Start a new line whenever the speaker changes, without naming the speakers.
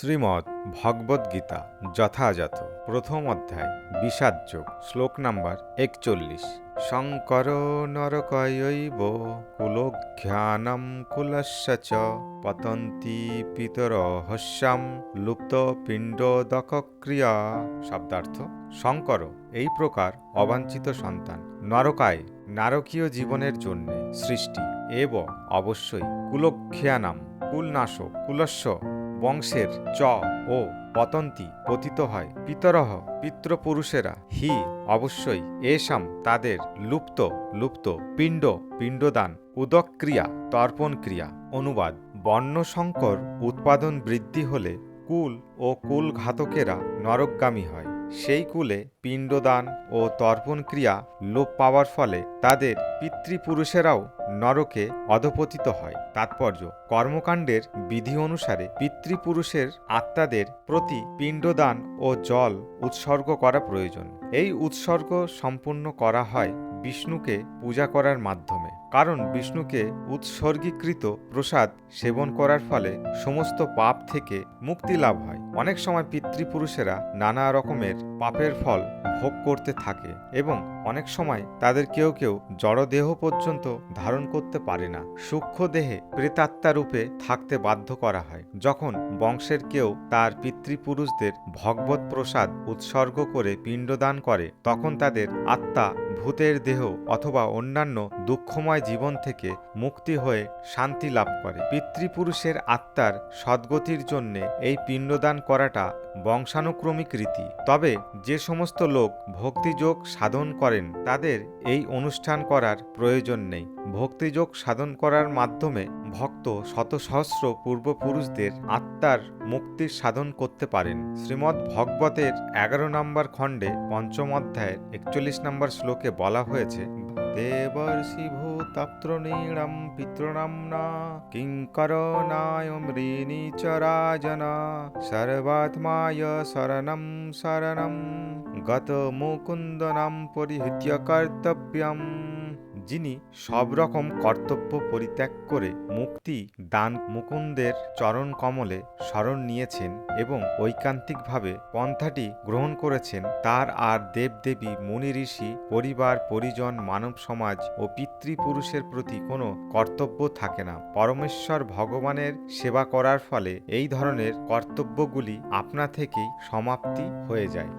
শ্রীমদ্ ভগবদ্গীতা যথাযথ প্রথম অধ্যায় বিষাদযোগ শ্লোক নাম্বার 41। শঙ্কর নরকয়ৈব কুলঘ্যানম কুলস্য চ পতন্তি পিতরহস্যাম লুপ্ত পিণ্ডোদকক্রিয়া। শব্দার্থ: শঙ্কর এই প্রকার অবাঞ্ছিত সন্তান নরকায় নারকীয় জীবনের জন্য সৃষ্টি এব অবশ্যই কুলঘ্যানাম কুলনাশক কুলস্য বংশের চ ও পতন্তি পতিত হয় পিতরহ পিতৃপুরুষেরা হি অবশ্যই এষাম তাদের লুপ্ত লুপ্ত পিণ্ড পিণ্ডদান উদক্রিয়া তর্পণ ক্রিয়া। অনুবাদ: বর্ণসংকর উৎপাদন বৃদ্ধি হলে কুল ও কুলঘাতকেরা নরকগামী হয়। সেই কুলে পিণ্ডদান ও তর্পণ ক্রিয়া লোপ পাওয়ার ফলে তাদের পিতৃপুরুষেরাও নরকে অধপতিত হয়। তাৎপর্য: কর্মকাণ্ডের বিধি অনুসারে পিতৃপুরুষের আত্মাদের প্রতি পিণ্ডদান ও জল উৎসর্গ করা প্রয়োজন। এই উৎসর্গ সম্পূর্ণ করা হয় বিষ্ণুকে পূজা করার মাধ্যমে, কারণ বিষ্ণুকে উৎসর্গীকৃত প্রসাদ সেবন করার ফলে সমস্ত পাপ থেকে মুক্তি লাভ হয়। অনেক সময় পিতৃপুরুষেরা নানা রকমের পাপের ফল ভোগ করতে থাকে এবং অনেক সময় তাদের কেউ কেউ জড়দেহ পর্যন্ত ধারণ করতে পারে না, সূক্ষ্ম দেহে প্রেতাত্মা রূপে থাকতে বাধ্য করা হয়। যখন বংশের কেউ তার পিতৃপুরুষদের ভগবত প্রসাদ উৎসর্গ করে পিণ্ডদান করে, তখন তাদের আত্মা ভূতের দেহ অথবা অন্যান্য দুঃখময় জীবন থেকে মুক্তি হয়ে শান্তি লাভ করে। পিতৃপুরুষের আত্মার সদ্গতির জন্য এই পিণ্ডদান করাটা বংশানুক্রমিক রীতি। তবে যে সমস্ত লোক ভক্তিযোগ সাধন করেন তাদের এই অনুষ্ঠান করার প্রয়োজন নেই। ভক্তিযোগ সাধন করার মাধ্যমে ভক্ত শত সহস্র পূর্বপুরুষদের আত্মার মুক্তির সাধন করতে পারেন। শ্রীমদ্ ভগবতের 11 নম্বর খণ্ডে পঞ্চম অধ্যায়ের 41 নম্বর শ্লোকে বলা হয়েছে, দেবর্ষি ভূতপ্তৃণীনাম পিতॄণাম্না কিঙ্করনায় মৃণী চ রাজন সর্বাত্মায় শরণম শরণম গত মুকুন্দনাম পরিহৃত্য কর্তব্যম। যিনি সব রকম কর্তব্য পরিত্যাগ করে মুক্তি দান মুকুন্দের চরণ কমলে শরণ নিয়েছেন এবং ঐকান্তিকভাবে পন্থাটি গ্রহণ করেছেন, তার আর দেবদেবী মুনি ঋষি পরিবার পরিজন মানব সমাজ ও পিতৃপুরুষের প্রতি কোনো কর্তব্য থাকে না। পরমেশ্বর ভগবানের সেবা করার ফলে এই ধরনের কর্তব্যগুলি আপনা থেকেই সমাপ্তি হয়ে যায়।